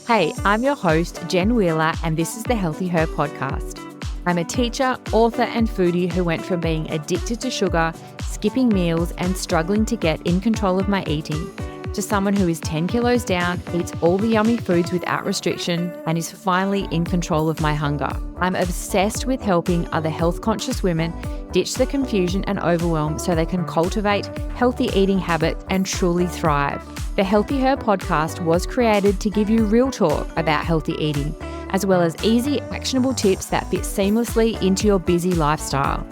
Hey, I'm your host, Jen Wheeler, and this is the Healthy Her podcast. I'm a teacher, author, and foodie who went from being addicted to sugar, skipping meals, and struggling to get in control of my eating, to someone who is 10 kilos down, eats all the yummy foods without restriction, and is finally in control of my hunger. I'm obsessed with helping other health-conscious women ditch the confusion and overwhelm so they can cultivate healthy eating habits and truly thrive. The Healthy Her podcast was created to give you real talk about healthy eating, as well as easy, actionable tips that fit seamlessly into your busy lifestyle.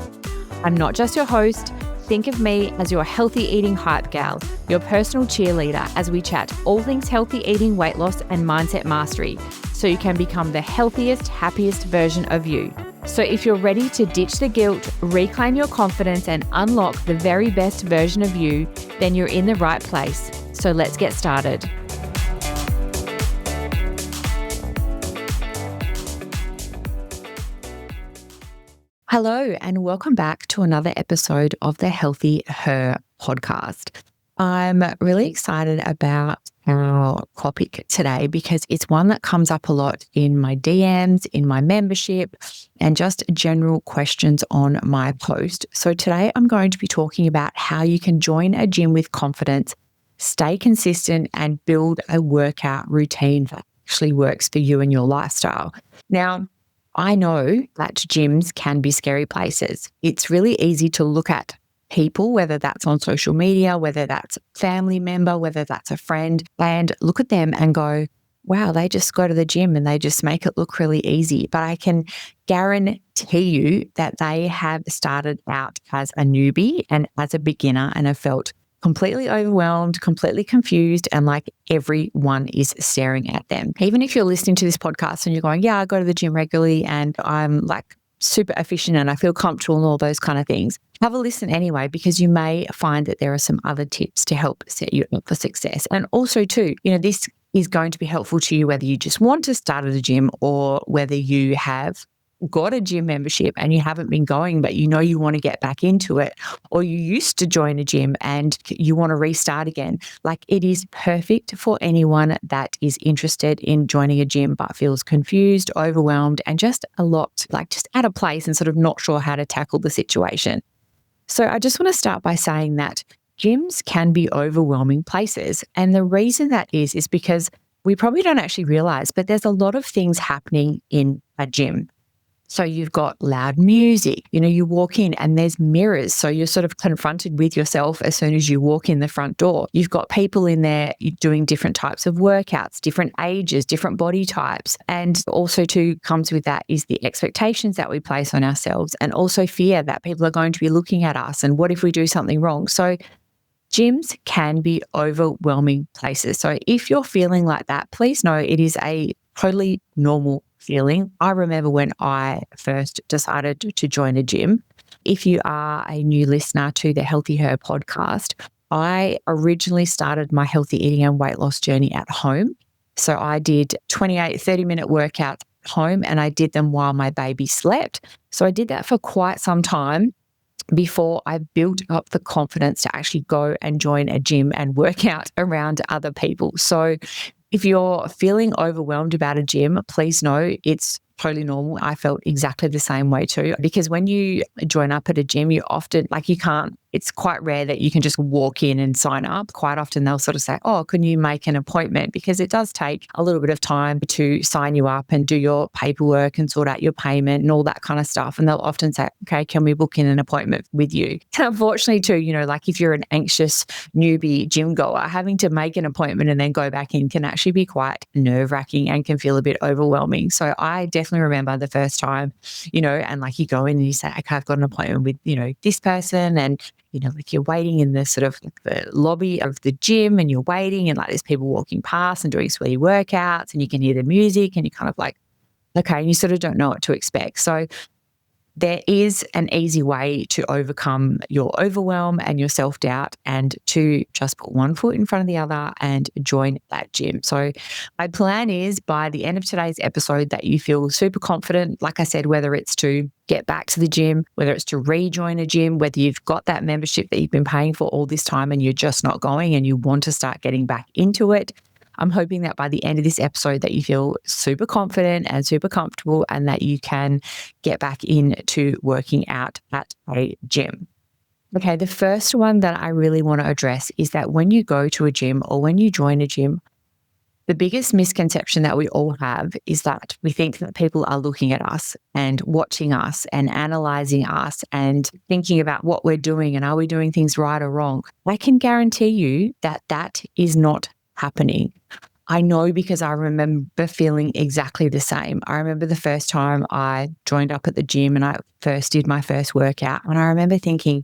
I'm not just your host. Think of me as your healthy eating hype gal, your personal cheerleader as we chat all things healthy eating, weight loss, and mindset mastery, so you can become the healthiest, happiest version of you. So if you're ready to ditch the guilt, reclaim your confidence, and unlock the very best version of you, then you're in the right place. So let's get started. Hello, and welcome back to another episode of the Healthy Her podcast. I'm really excited about our topic today because it's one that comes up a lot in my DMs, in my membership, and just general questions on my post. So today I'm going to be talking about how you can join a gym with confidence, stay consistent, and build a workout routine that actually works for you and your lifestyle. Now, I know that gyms can be scary places. It's really easy to look at people, whether that's on social media, whether that's a family member, whether that's a friend, and look at them and go, wow, they just go to the gym and they just make it look really easy. But I can guarantee you that they have started out as a newbie and as a beginner and have felt completely overwhelmed, completely confused, and like everyone is staring at them. Even if you're listening to this podcast and you're going, yeah, I go to the gym regularly and I'm like super efficient and I feel comfortable and all those kind of things, have a listen anyway, because you may find that there are some other tips to help set you up for success. And also too, this is going to be helpful to you whether you just want to start at a gym or whether you have got a gym membership and you haven't been going, but you want to get back into it, or you used to join a gym and you want to restart again. Like, it is perfect for anyone that is interested in joining a gym but feels confused, overwhelmed, and just just at a place and sort of not sure how to tackle the situation. So I just want to start by saying that gyms can be overwhelming places. And the reason that is because we probably don't actually realize, but there's a lot of things happening in a gym. So you've got loud music, you walk in and there's mirrors. So you're sort of confronted with yourself as soon as you walk in the front door. You've got people in there doing different types of workouts, different ages, different body types. And also too comes with that is the expectations that we place on ourselves, and also fear that people are going to be looking at us. And what if we do something wrong? So gyms can be overwhelming places. So if you're feeling like that, please know it is a totally normal feeling. I remember when I first decided to join a gym. If you are a new listener to the Healthy Her podcast, I originally started my healthy eating and weight loss journey at home. So I did 28, 30-minute workouts at home, and I did them while my baby slept. So I did that for quite some time before I built up the confidence to actually go and join a gym and work out around other people. So if you're feeling overwhelmed about a gym, please know it's totally normal. I felt exactly the same way too, because when you join up at a gym, you often, it's quite rare that you can just walk in and sign up. Quite often they'll sort of say, oh, can you make an appointment? Because it does take a little bit of time to sign you up and do your paperwork and sort out your payment and all that kind of stuff. And they'll often say, okay, can we book in an appointment with you? And unfortunately too, if you're an anxious newbie gym goer, having to make an appointment and then go back in can actually be quite nerve-wracking and can feel a bit overwhelming. So I definitely remember the first time, and you go in and you say, okay, I've got an appointment with, this person, and you're waiting in the sort of the lobby of the gym and you're waiting and there's people walking past and doing sweaty workouts and you can hear the music and you're kind of like, okay, and you sort of don't know what to expect. So there is an easy way to overcome your overwhelm and your self-doubt and to just put one foot in front of the other and join that gym. So my plan is by the end of today's episode that you feel super confident, like I said, whether it's to get back to the gym, whether it's to rejoin a gym, whether you've got that membership that you've been paying for all this time and you're just not going and you want to start getting back into it. I'm hoping that by the end of this episode that you feel super confident and super comfortable and that you can get back into working out at a gym. Okay, the first one that I really want to address is that when you go to a gym or when you join a gym, the biggest misconception that we all have is that we think that people are looking at us and watching us and analyzing us and thinking about what we're doing and are we doing things right or wrong. I can guarantee you that that is not happening. I know because I remember feeling exactly the same. I remember the first time I joined up at the gym and I first did my first workout, and I remember thinking,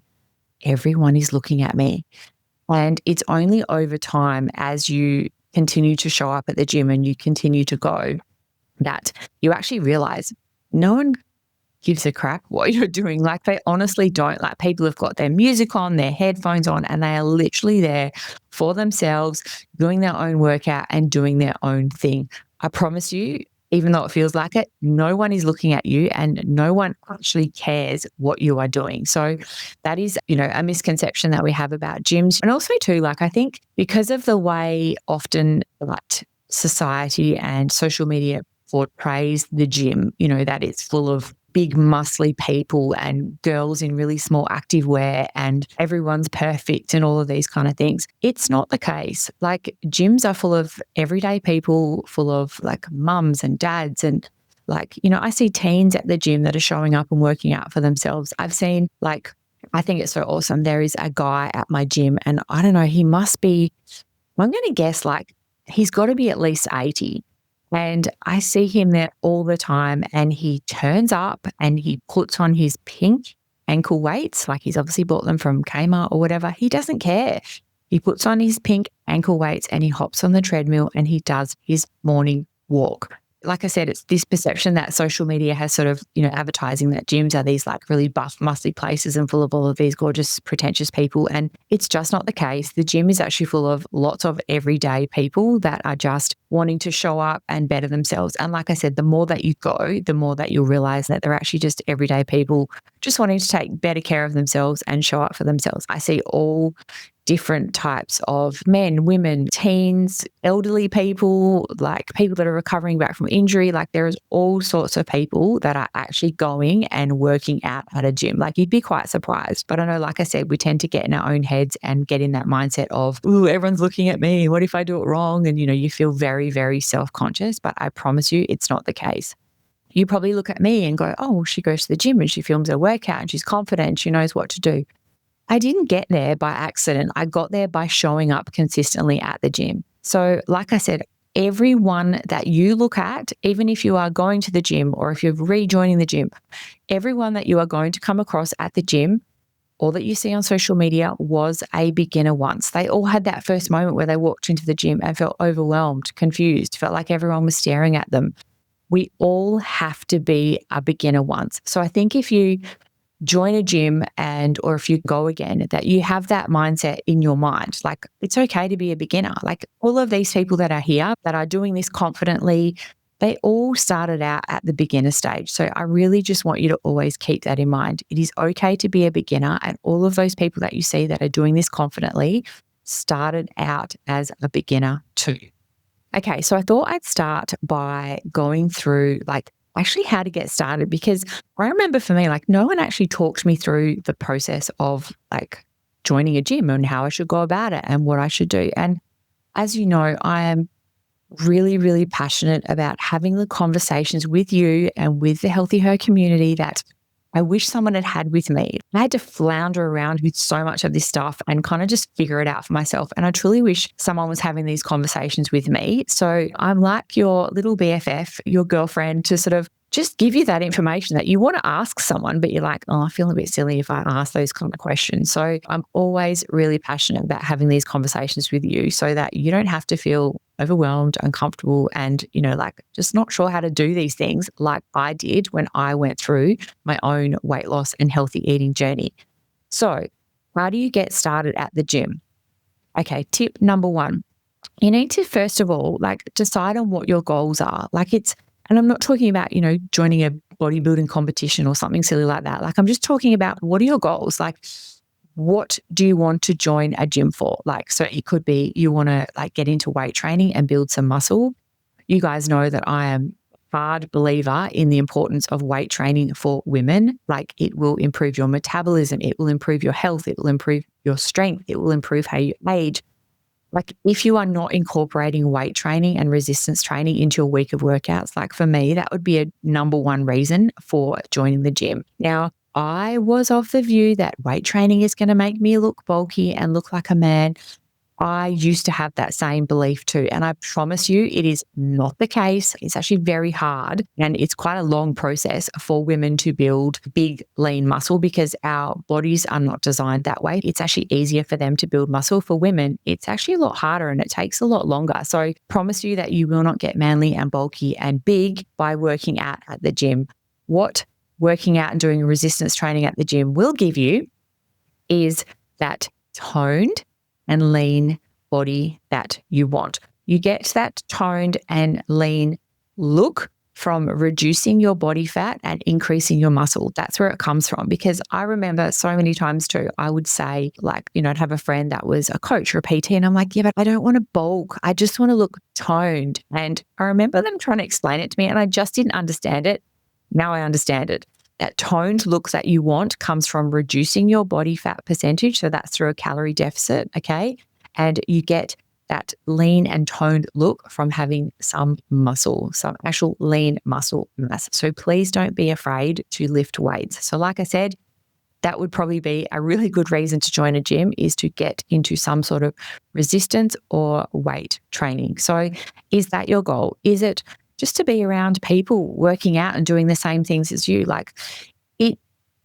everyone is looking at me. And it's only over time as you continue to show up at the gym and you continue to go that you actually realize no one gives a crap what you're doing. Like, they honestly don't. Like, people have got their music on, their headphones on, and they are literally there for themselves, doing their own workout and doing their own thing. I promise you, even though it feels like it, no one is looking at you and no one actually cares what you are doing. So that is, a misconception that we have about gyms. And also too, like, I think because of the way often like society and social media portrays the gym, that it's full of big muscly people and girls in really small active wear and everyone's perfect and all of these kind of things. It's not the case. Like, gyms are full of everyday people, full of like mums and dads and like, I see teens at the gym that are showing up and working out for themselves. I've seen I think it's so awesome. There is a guy at my gym and I don't know, he must be, I'm going to guess like he's got to be at least 80. And I see him there all the time and he turns up and he puts on his pink ankle weights. Like, he's obviously bought them from Kmart or whatever. He doesn't care. He puts on his pink ankle weights and he hops on the treadmill and he does his morning walk. Like I said, it's this perception that social media has sort of, advertising that gyms are these like really buff, musty places and full of all of these gorgeous, pretentious people. And it's just not the case. The gym is actually full of lots of everyday people that are just wanting to show up and better themselves. And like I said, the more that you go, the more that you'll realize that they're actually just everyday people just wanting to take better care of themselves and show up for themselves. I see all different types of men, women, teens, elderly people, like people that are recovering back from injury. Like, there is all sorts of people that are actually going and working out at a gym. Like, you'd be quite surprised. But I know, like I said, we tend to get in our own heads and get in that mindset of, ooh, everyone's looking at me. What if I do it wrong? And, you feel very, very self-conscious. But I promise you, it's not the case. You probably look at me and go, oh, she goes to the gym and she films her workout and she's confident. She knows what to do. I didn't get there by accident. I got there by showing up consistently at the gym. So like I said, everyone that you look at, even if you are going to the gym or if you're rejoining the gym, everyone that you are going to come across at the gym or that you see on social media was a beginner once. They all had that first moment where they walked into the gym and felt overwhelmed, confused, felt like everyone was staring at them. We all have to be a beginner once. So I think if you join a gym or if you go again, that you have that mindset in your mind. Like, it's okay to be a beginner. Like, all of these people that are here that are doing this confidently, they all started out at the beginner stage. So I really just want you to always keep that in mind. It is okay to be a beginner, and all of those people that you see that are doing this confidently started out as a beginner too. Okay, so I thought I'd start by going through actually how to get started, because I remember for me, no one actually talked me through the process of joining a gym and how I should go about it and what I should do. And as you know, I am really, really passionate about having the conversations with you and with the Healthy Her community that I wish someone had had with me. I had to flounder around with so much of this stuff and kind of just figure it out for myself. And I truly wish someone was having these conversations with me. So I'm like your little BFF, your girlfriend, to sort of just give you that information that you want to ask someone, but you're like, oh, I feel a bit silly if I ask those kind of questions. So I'm always really passionate about having these conversations with you so that you don't have to feel overwhelmed, uncomfortable, and, just not sure how to do these things like I did when I went through my own weight loss and healthy eating journey. So how do you get started at the gym? Okay, tip number one, you need to first of all, decide on what your goals are. And I'm not talking about, joining a bodybuilding competition or something silly like that. I'm just talking about, what are your goals? what do you want to join a gym for? Like, so it could be you want to like get into weight training and build some muscle. You guys know that I am a hard believer in the importance of weight training for women. Like, it will improve your metabolism. It will improve your health. It will improve your strength. It will improve how you age. Like, if you are not incorporating weight training and resistance training into your week of workouts, like for me, that would be a number one reason for joining the gym. Now, I was of the view that weight training is going to make me look bulky and look like a man. I used to have that same belief too. And I promise you, it is not the case. It's actually very hard. And it's quite a long process for women to build big, lean muscle because our bodies are not designed that way. It's actually easier for them to build muscle. For women, it's actually a lot harder and it takes a lot longer. So I promise you that you will not get manly and bulky and big by working out at the gym. What working out and doing resistance training at the gym will give you is that toned and lean body that you want. You get that toned and lean look from reducing your body fat and increasing your muscle. That's where it comes from. Because I remember so many times too, I would say like, I'd have a friend that was a coach or a PT and I'm like, yeah, but I don't want to bulk. I just want to look toned. And I remember them trying to explain it to me and I just didn't understand it. Now I understand it. That toned look that you want comes from reducing your body fat percentage. So that's through a calorie deficit, okay? And you get that lean and toned look from having some muscle, some actual lean muscle mass. So please don't be afraid to lift weights. So like I said, that would probably be a really good reason to join a gym is to get into some sort of resistance or weight training. So is that your goal? Is it just to be around people working out and doing the same things as you? Like, it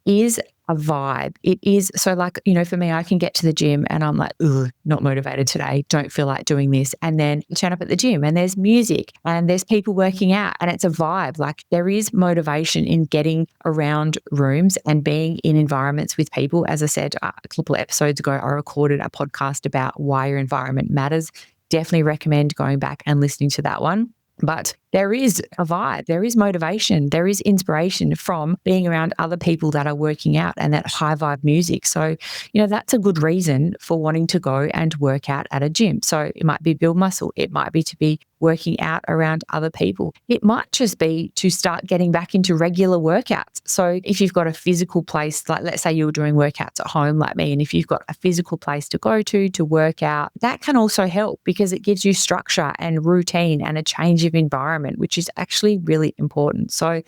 is a vibe. It is. So like, for me, I can get to the gym and I'm like, ugh, not motivated today. Don't feel like doing this. And then I turn up at the gym and there's music and there's people working out and it's a vibe. Like, there is motivation in getting around rooms and being in environments with people. As I said, a couple of episodes ago, I recorded a podcast about why your environment matters. Definitely recommend going back and listening to that one. But there is a vibe, there is motivation, there is inspiration from being around other people that are working out and that high vibe music. So, that's a good reason for wanting to go and work out at a gym. So it might be build muscle. It might be to be working out around other people. It might just be to start getting back into regular workouts. So if you've got a physical place, like let's say you're doing workouts at home like me, and if you've got a physical place to go to work out, that can also help because it gives you structure and routine and a change of environment, which is actually really important. So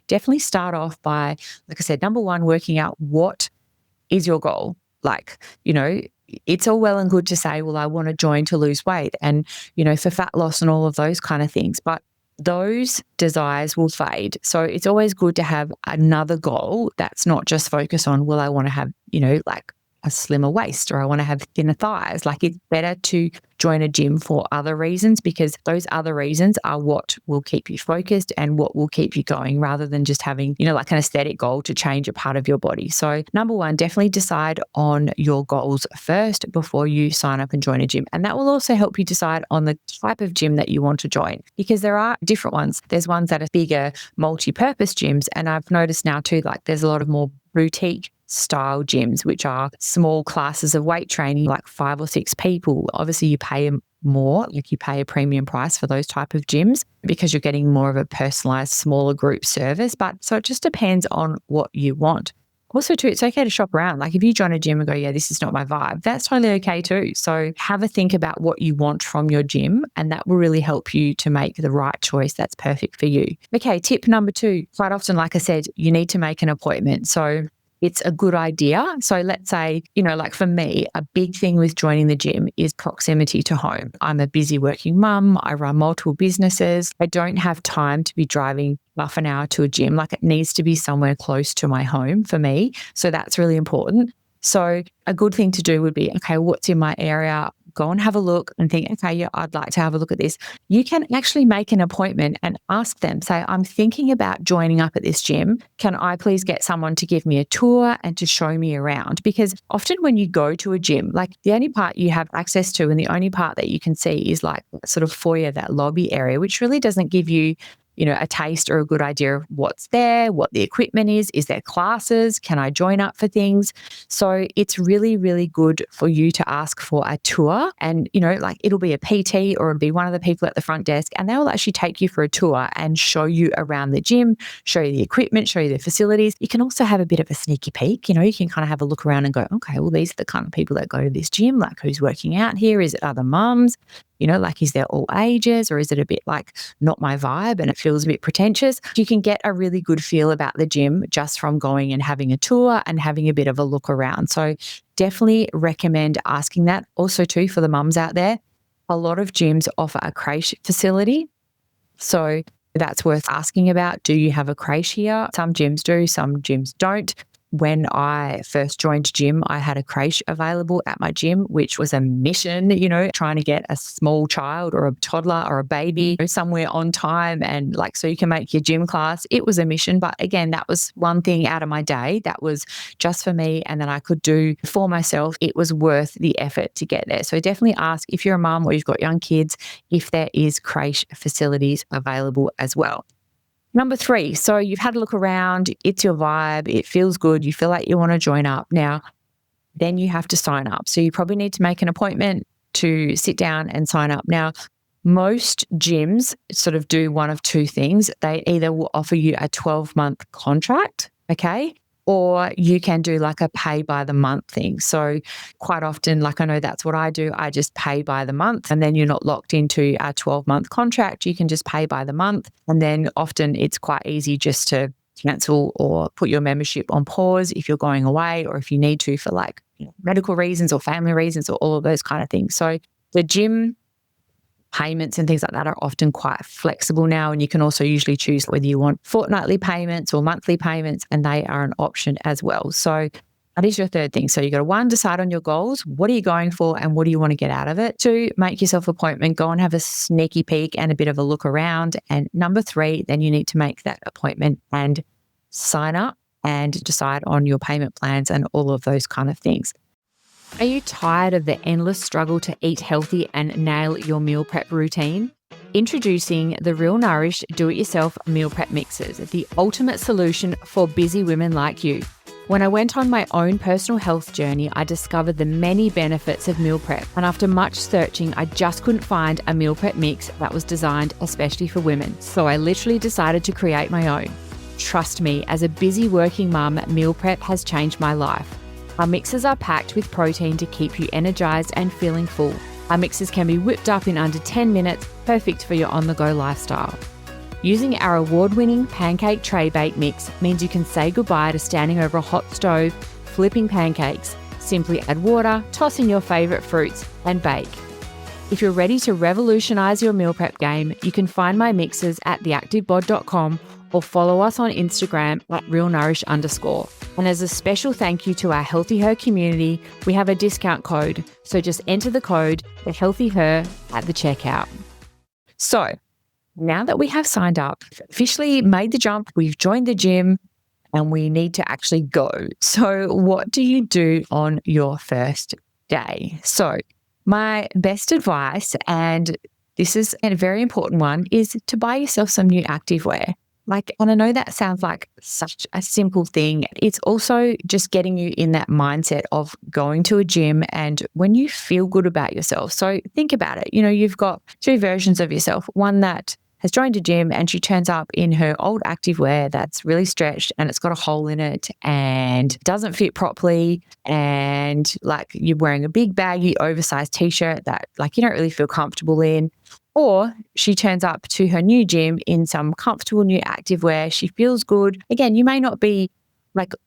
definitely start off by, like I said, number one, working out what is your goal. Like, it's all well and good to say, well, I want to join to lose weight and, for fat loss and all of those kind of things. But those desires will fade. So it's always good to have another goal that's not just focused on, well, I want to have, like a slimmer waist or I want to have thinner thighs. Like, it's better to join a gym for other reasons because those other reasons are what will keep you focused and what will keep you going rather than just having, like an aesthetic goal to change a part of your body. So number one, definitely decide on your goals first before you sign up and join a gym. And that will also help you decide on the type of gym that you want to join because there are different ones. There's ones that are bigger multi-purpose gyms. And I've noticed now too, like there's a lot of more boutique style gyms, which are small classes of weight training, like 5 or 6 people. Obviously, you pay more, like you pay a premium price for those type of gyms because you're getting more of a personalized, smaller group service. But so it just depends on what you want. Also, too, it's okay to shop around. Like if you join a gym and go, yeah, this is not my vibe, that's totally okay too. So have a think about what you want from your gym and that will really help you to make the right choice that's perfect for you. Okay, tip number 2. Quite often, like I said, you need to make an appointment. So it's a good idea. So let's say, like for me, a big thing with joining the gym is proximity to home. I'm a busy working mum. I run multiple businesses. I don't have time to be driving half an hour to a gym. Like it needs to be somewhere close to my home for me. So that's really important. So a good thing to do would be, okay, what's in my area? Go and have a look and think, okay, yeah, I'd like to have a look at this. You can actually make an appointment and ask them, say, I'm thinking about joining up at this gym. Can I please get someone to give me a tour and to show me around? Because often when you go to a gym, like the only part you have access to and the only part that you can see is like sort of foyer, that lobby area, which really doesn't give you a taste or a good idea of what's there, what the equipment is there classes, can I join up for things? So it's really, really good for you to ask for a tour, and, like it'll be a PT or it'll be one of the people at the front desk, and they'll actually take you for a tour and show you around the gym, show you the equipment, show you the facilities. You can also have a bit of a sneaky peek. You can kind of have a look around and go, okay, well, these are the kind of people that go to this gym, like who's working out here? Is it other mums? Like, is there all ages, or is it a bit like not my vibe and it feels a bit pretentious? You can get a really good feel about the gym just from going and having a tour and having a bit of a look around. So definitely recommend asking that. Also too, for the mums out there, a lot of gyms offer a creche facility. So that's worth asking about. Do you have a creche here? Some gyms do, some gyms don't. When I first joined gym, I had a creche available at my gym, which was a mission, trying to get a small child or a toddler or a baby somewhere on time, and so you can make your gym class. It was a mission. But again, that was one thing out of my day that was just for me and that I could do for myself. It was worth the effort to get there. So definitely ask if you're a mum or you've got young kids, if there is creche facilities available as well. Number 3, so you've had a look around, it's your vibe, it feels good, you feel like you want to join up. Now, then you have to sign up. So you probably need to make an appointment to sit down and sign up. Now, most gyms sort of do one of two things. They either will offer you a 12-month contract, okay? Or you can do like a pay by the month thing. So quite often, I know that's what I do. I just pay by the month, and then you're not locked into a 12-month contract. You can just pay by the month. And then often it's quite easy just to cancel or put your membership on pause if you're going away, or if you need to for medical reasons or family reasons or all of those kind of things. So the gym payments and things like that are often quite flexible now, and you can also usually choose whether you want fortnightly payments or monthly payments, and they are an option as well. So that is your third thing. So you got to 1, decide on your goals. What are you going for and what do you want to get out of it? 2, make yourself an appointment, go and have a sneaky peek and a bit of a look around. And number 3, then you need to make that appointment and sign up and decide on your payment plans and all of those kind of things. Are you tired of the endless struggle to eat healthy and nail your meal prep routine? Introducing the Real Nourish Do-It-Yourself Meal Prep Mixes, the ultimate solution for busy women like you. When I went on my own personal health journey, I discovered the many benefits of meal prep, and after much searching, I just couldn't find a meal prep mix that was designed especially for women. So I literally decided to create my own. Trust me, as a busy working mum, meal prep has changed my life. Our mixes are packed with protein to keep you energized and feeling full. Our mixes can be whipped up in under 10 minutes, perfect for your on-the-go lifestyle. Using our award-winning pancake tray bake mix means you can say goodbye to standing over a hot stove, flipping pancakes. Simply add water, toss in your favorite fruits, and bake. If you're ready to revolutionize your meal prep game, you can find my mixes at theactivebod.com or follow us on Instagram at realnourish_. And as a special thank you to our Healthy Her community, we have a discount code. So just enter the code, the Healthy Her, at the checkout. So now that we have signed up, officially made the jump, we've joined the gym, and we need to actually go. So what do you do on your first day? So my best advice, and this is a very important one, is to buy yourself some new activewear. And I know that sounds like such a simple thing. It's also just getting you in that mindset of going to a gym and when you feel good about yourself. So think about it. You've got 2 versions of yourself. One that has joined a gym and she turns up in her old activewear that's really stretched and it's got a hole in it and doesn't fit properly, and you're wearing a big baggy oversized t-shirt that you don't really feel comfortable in. Or she turns up to her new gym in some comfortable new activewear. She feels good. Again, you may not be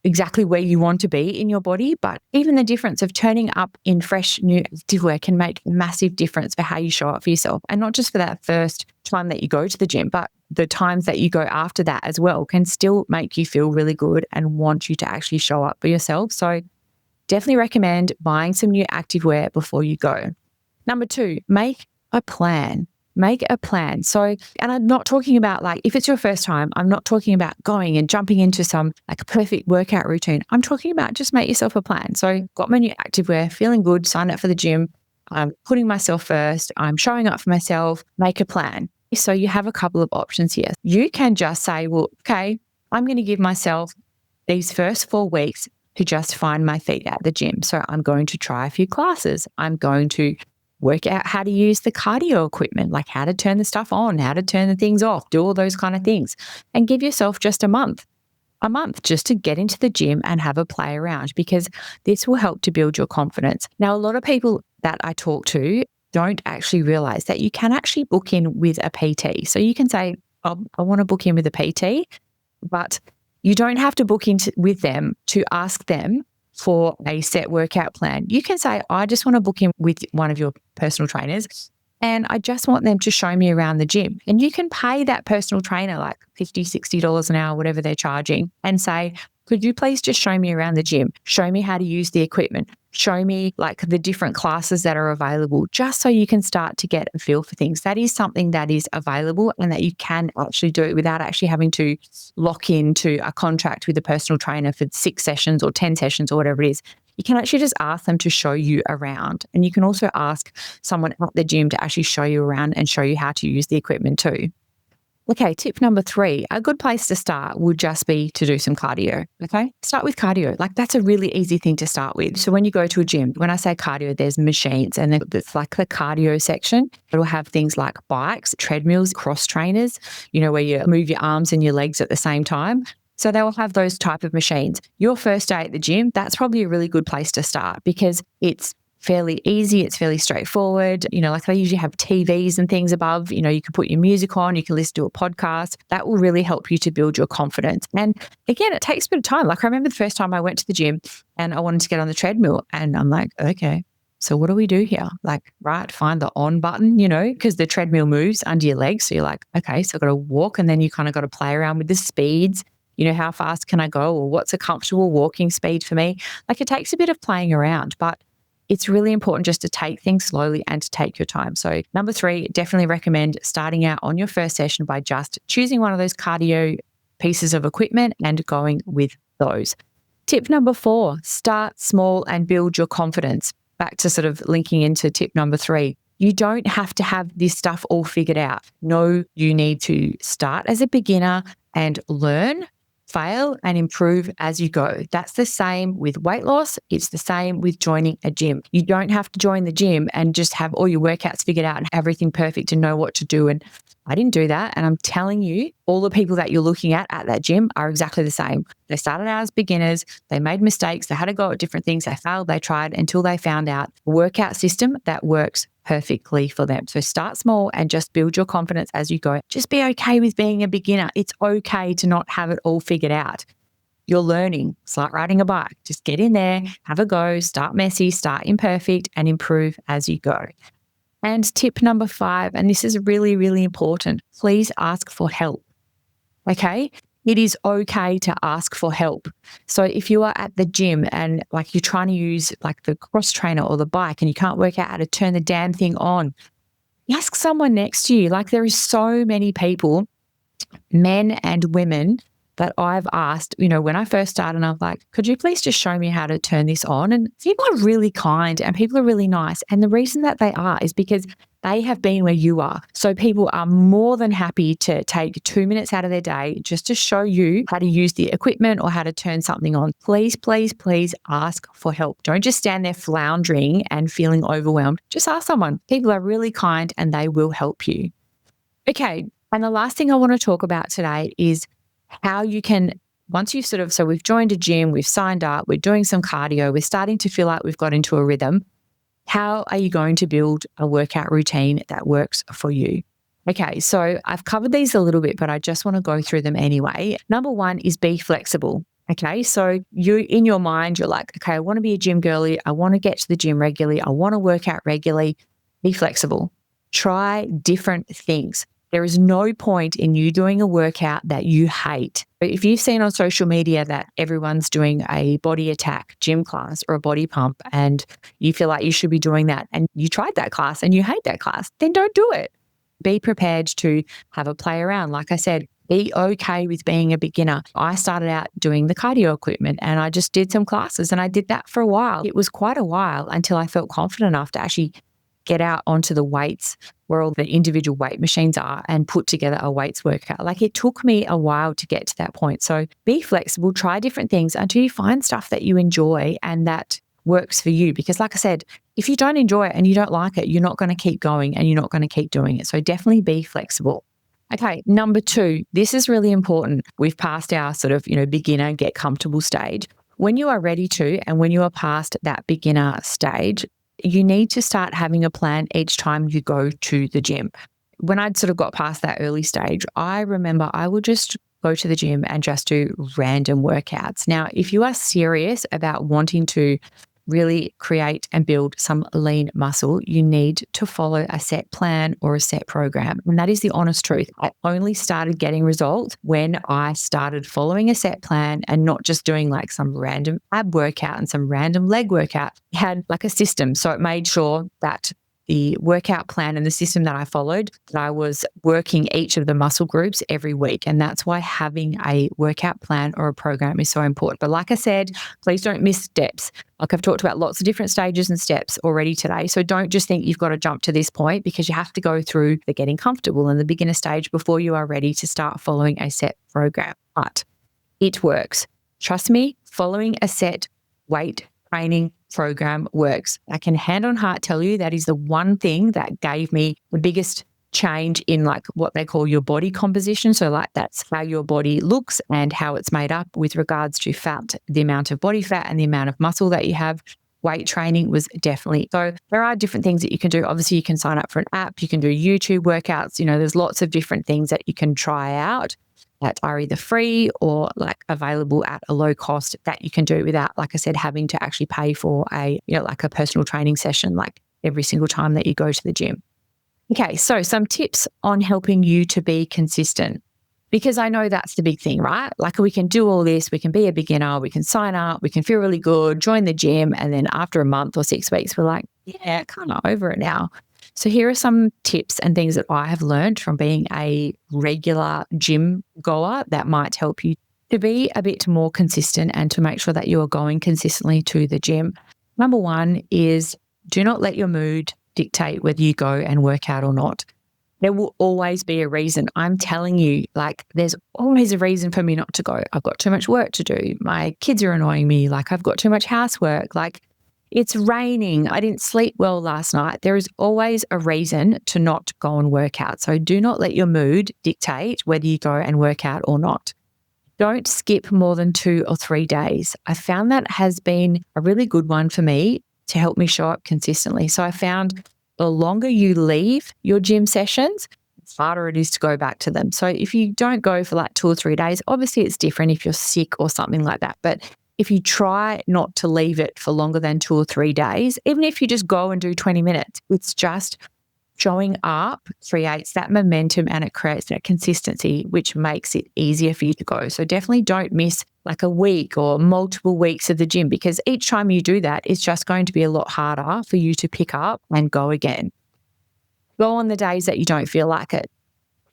exactly where you want to be in your body, but even the difference of turning up in fresh new activewear can make a massive difference for how you show up for yourself. And not just for that first time that you go to the gym, but the times that you go after that as well can still make you feel really good and want you to actually show up for yourself. So definitely recommend buying some new activewear before you go. Number 2, make a plan. Make a plan. So, and I'm not talking about if it's your first time, I'm not talking about going and jumping into some perfect workout routine. I'm talking about just make yourself a plan. So got my new activewear, feeling good, signed up for the gym. I'm putting myself first. I'm showing up for myself. Make a plan. So you have a couple of options here. You can just say, well, okay, I'm going to give myself these first 4 weeks to just find my feet at the gym. So I'm going to try a few classes. I'm going to work out how to use the cardio equipment, like how to turn the stuff on, how to turn the things off, do all those kind of things, and give yourself just a month just to get into the gym and have a play around, because this will help to build your confidence. Now, a lot of people that I talk to don't actually realize that you can actually book in with a PT. So you can say, oh, I want to book in with a PT, but you don't have to book in with them to ask them for a set workout plan. You can say, I just want to book in with one of your personal trainers and I just want them to show me around the gym. And you can pay that personal trainer like $50, $60 an hour, whatever they're charging, and say, could you please just show me around the gym? Show me how to use the equipment. Show me like the different classes that are available, just so you can start to get a feel for things. That is something that is available and that you can actually do it without actually having to lock into a contract with a personal trainer for 6 sessions or 10 sessions or whatever it is. You can actually just ask them to show you around. And you can also ask someone at the gym to actually show you around and show you how to use the equipment too. Okay, tip number 3, a good place to start would just be to do some cardio, okay? Start with cardio. Like that's a really easy thing to start with. So when you go to a gym, when I say cardio, there's machines and it's like the cardio section. It'll have things like bikes, treadmills, cross trainers, where you move your arms and your legs at the same time. So they will have those type of machines. Your first day at the gym, that's probably a really good place to start because it's fairly easy. It's fairly straightforward. Like they usually have TVs and things above. You can put your music on, you can listen to a podcast. That will really help you to build your confidence. And again, it takes a bit of time. Like I remember the first time I went to the gym and I wanted to get on the treadmill and I'm like, okay, so what do we do here? Like, right, find the on button, because the treadmill moves under your legs. So you're like, okay, so I've got to walk and then you kind of got to play around with the speeds. How fast can I go or what's a comfortable walking speed for me? Like it takes a bit of playing around, but it's really important just to take things slowly and to take your time. So number 3, definitely recommend starting out on your first session by just choosing one of those cardio pieces of equipment and going with those. Tip number 4, start small and build your confidence. Back to sort of linking into tip number 3. You don't have to have this stuff all figured out. No, you need to start as a beginner and learn, fail and improve as you go. That's the same with weight loss. It's the same with joining a gym. You don't have to join the gym and just have all your workouts figured out and everything perfect and know what to do. And I didn't do that. And I'm telling you, all the people that you're looking at that gym are exactly the same. They started out as beginners. They made mistakes. They had to go at different things. They failed. They tried until they found out a workout system that works perfectly for them. So start small and just build your confidence as you go. Just be okay with being a beginner. It's okay to not have it all figured out. You're learning. It's like riding a bike. Just get in there, have a go, start messy, start imperfect, and improve as you go. And tip number 5, and this is really, really important, please ask for help. Okay? It is okay to ask for help. So if you are at the gym and like you're trying to use like the cross trainer or the bike and you can't work out how to turn the damn thing on, ask someone next to you. Like there is so many people, men and women, that I've asked, when I first started, and I'm like, could you please just show me how to turn this on? And people are really kind and people are really nice. And the reason that they are is because they have been where you are. So people are more than happy to take 2 minutes out of their day just to show you how to use the equipment or how to turn something on. Please, please, please ask for help. Don't just stand there floundering and feeling overwhelmed. Just ask someone. People are really kind and they will help you. Okay. And the last thing I want to talk about today is how you can, once you've so we've joined a gym, we've signed up, we're doing some cardio, we're starting to feel like we've got into a rhythm. How are you going to build a workout routine that works for you? Okay, so I've covered these a little bit, but I just want to go through them anyway. Number 1 is be flexible. Okay, so you in your mind, you're like, okay, I want to be a gym girly. I want to get to the gym regularly. I want to work out regularly. Be flexible. Try different things. There is no point in you doing a workout that you hate. If you've seen on social media that everyone's doing a body attack gym class or a body pump and you feel like you should be doing that and you tried that class and you hate that class, then don't do it. Be prepared to have a play around. Like I said, be okay with being a beginner. I started out doing the cardio equipment and I just did some classes and I did that for a while. It was quite a while until I felt confident enough to actually get out onto the weights where all the individual weight machines are and put together a weights workout. Like it took me a while to get to that point. So be flexible, try different things until you find stuff that you enjoy and that works for you. Because like I said, if you don't enjoy it and you don't like it, you're not going to keep going and you're not going to keep doing it. So definitely be flexible. Okay, number 2, this is really important. We've passed our sort of, beginner get comfortable stage. When you are ready to, and when you are past that beginner stage, you need to start having a plan each time you go to the gym. When I'd sort of got past that early stage, I remember I would just go to the gym and just do random workouts. Now, if you are serious about wanting to really create and build some lean muscle, you need to follow a set plan or a set program. And that is the honest truth. I only started getting results when I started following a set plan and not just doing like some random ab workout and some random leg workout. It had like a system. So it made sure that the workout plan and the system that I followed, that I was working each of the muscle groups every week. And that's why having a workout plan or a program is so important. But like I said, please don't miss steps. Like I've talked about lots of different stages and steps already today. So don't just think you've got to jump to this point, because you have to go through the getting comfortable and the beginner stage before you are ready to start following a set program. But it works. Trust me, following a set weight training program works. I can hand on heart tell you that is the one thing that gave me the biggest change in like what they call your body composition. So like that's how your body looks and how it's made up with regards to fat, the amount of body fat and the amount of muscle that you have. Weight training was definitely. So there are different things that you can do. Obviously, you can sign up for an app. You can do YouTube workouts. There's lots of different things that you can try out that are either free or like available at a low cost that you can do without, like I said, having to actually pay for like a personal training session like every single time that you go to the gym. Okay, so some tips on helping you to be consistent, because I know that's the big thing, right? Like we can do all this, we can be a beginner, we can sign up, we can feel really good, join the gym, and then after a month or 6 weeks, we're like, yeah, kind of over it now. So here are some tips and things that I have learned from being a regular gym goer that might help you to be a bit more consistent and to make sure that you are going consistently to the gym. Number 1 is do not let your mood dictate whether you go and work out or not. There will always be a reason. I'm telling you, like there's always a reason for me not to go. I've got too much work to do. My kids are annoying me. Like I've got too much housework. Like it's raining. I didn't sleep well last night. There is always a reason to not go and work out. So do not let your mood dictate whether you go and work out or not. Don't skip more than 2 or 3 days. I found that has been a really good one for me to help me show up consistently. So I found the longer you leave your gym sessions, the harder it is to go back to them. So if you don't go for like 2 or 3 days, obviously it's different if you're sick or something like that. But if you try not to leave it for longer than 2 or 3 days, even if you just go and do 20 minutes, it's just showing up creates that momentum and it creates that consistency, which makes it easier for you to go. So definitely don't miss like a week or multiple weeks of the gym, because each time you do that, it's just going to be a lot harder for you to pick up and go again. Go on the days that you don't feel like it.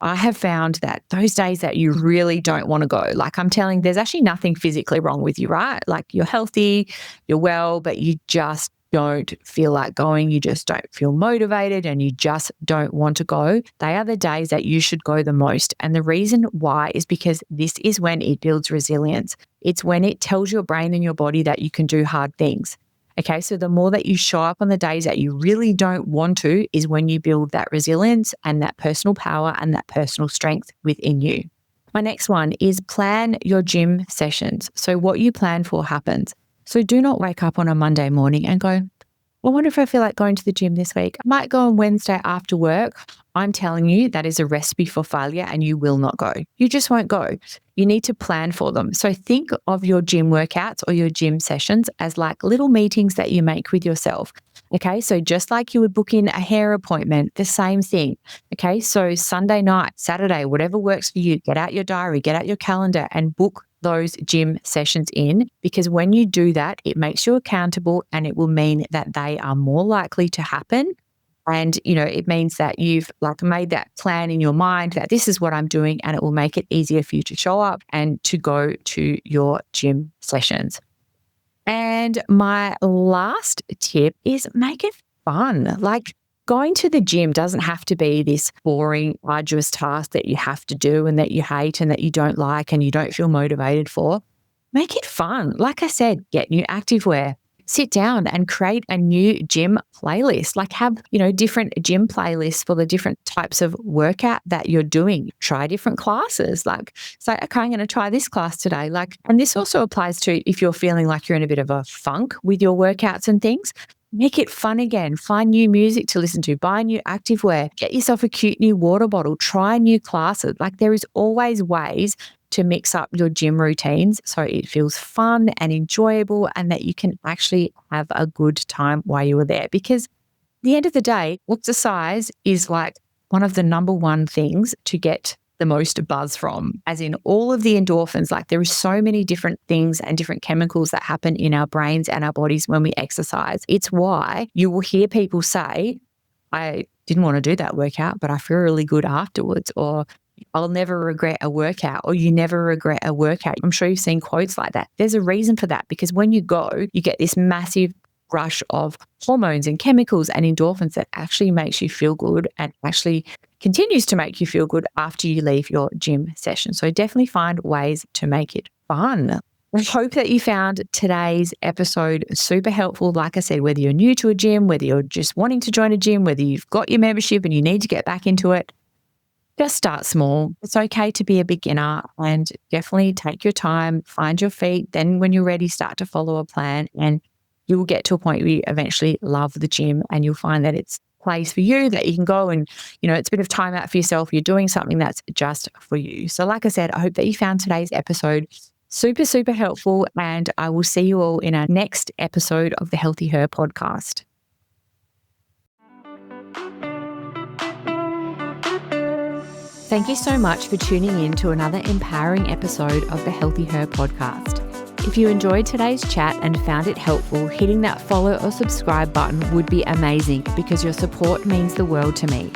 I have found that those days that you really don't want to go, like I'm telling, there's actually nothing physically wrong with you, right? Like you're healthy, you're well, but you just don't feel like going. You just don't feel motivated and you just don't want to go. They are the days that you should go the most. And the reason why is because this is when it builds resilience. It's when it tells your brain and your body that you can do hard things. Okay, so the more that you show up on the days that you really don't want to is when you build that resilience and that personal power and that personal strength within you. My next one is plan your gym sessions. So what you plan for happens. So do not wake up on a Monday morning and go, I wonder if I feel like going to the gym this week. I might go on Wednesday after work. I'm telling you, that is a recipe for failure and you will not go. You just won't go. You need to plan for them. So think of your gym workouts or your gym sessions as like little meetings that you make with yourself. Okay, so just like you would book in a hair appointment, the same thing. Okay, so Sunday night, Saturday, whatever works for you, get out your diary, get out your calendar and book those gym sessions in, because when you do that, it makes you accountable and it will mean that they are more likely to happen. And, it means that you've like made that plan in your mind that this is what I'm doing, and it will make it easier for you to show up and to go to your gym sessions. And my last tip is make it fun. Like going to the gym doesn't have to be this boring, arduous task that you have to do and that you hate and that you don't like and you don't feel motivated for. Make it fun. Like I said, get new activewear. Sit down and create a new gym playlist. Like have, different gym playlists for the different types of workout that you're doing. Try different classes. Like say, okay, I'm going to try this class today. And this also applies to if you're feeling like you're in a bit of a funk with your workouts and things. Make it fun again. Find new music to listen to. Buy new activewear. Get yourself a cute new water bottle. Try new classes. Like there is always ways to mix up your gym routines so it feels fun and enjoyable and that you can actually have a good time while you are there. Because at the end of the day, exercise is like one of the number one things to get the most buzz from, as in all of the endorphins. Like there are so many different things and different chemicals that happen in our brains and our bodies when we exercise. It's why you will hear people say, I didn't want to do that workout, but I feel really good afterwards, or I'll never regret a workout, or you never regret a workout. I'm sure you've seen quotes like that. There's a reason for that, because when you go, you get this massive rush of hormones and chemicals and endorphins that actually makes you feel good and actually continues to make you feel good after you leave your gym session. So definitely find ways to make it fun. I hope that you found today's episode super helpful. Like I said, whether you're new to a gym, whether you're just wanting to join a gym, whether you've got your membership and you need to get back into it, just start small. It's okay to be a beginner and definitely take your time, find your feet. Then when you're ready, start to follow a plan and you will get to a point where you eventually love the gym and you'll find that it's a place for you that you can go and, it's a bit of time out for yourself. You're doing something that's just for you. So like I said, I hope that you found today's episode super, super helpful, and I will see you all in our next episode of the Healthy Her podcast. Thank you so much for tuning in to another empowering episode of the Healthy Her podcast. If you enjoyed today's chat and found it helpful, hitting that follow or subscribe button would be amazing, because your support means the world to me.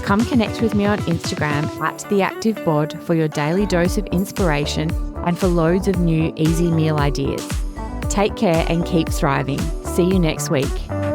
Come connect with me on Instagram @theactivebod for your daily dose of inspiration and for loads of new easy meal ideas. Take care and keep thriving. See you next week.